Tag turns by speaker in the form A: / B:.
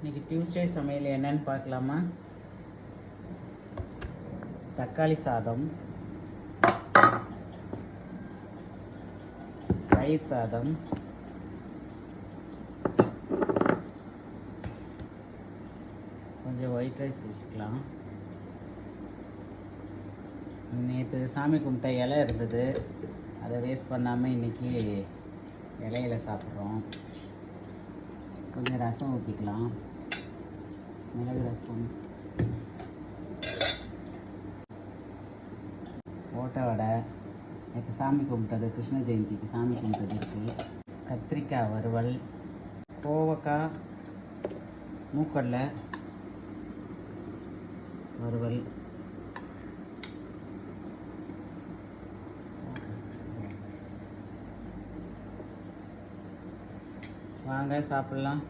A: இன்றைக்கி டியூஸ்டே சமையல் என்னன்னு பார்க்கலாமா? தக்காளி சாதம், தயிர் சாதம், கொஞ்சம் ஒயிட் ரைஸ் வச்சுக்கலாம். நேற்று சாமி கும்பிட்ட இலை இருந்தது, அதை வேஸ்ட் பண்ணாமல் இன்றைக்கி இலையில சாப்பிட்றோம். கொஞ்சம் ரசம் ஊற்றிக்கலாம், மிளகு ரசம், ஓட்டை வடை, நேற்று சாமி கும்பிட்டது, கிருஷ்ண ஜெயந்திக்கு சாமி கும்பிட்டது இருக்குது, கத்திரிக்காய் வறுவல், கோவக்காய் மூக்கடலை வறுவல், வாங்க சாப்பிட்லாம்.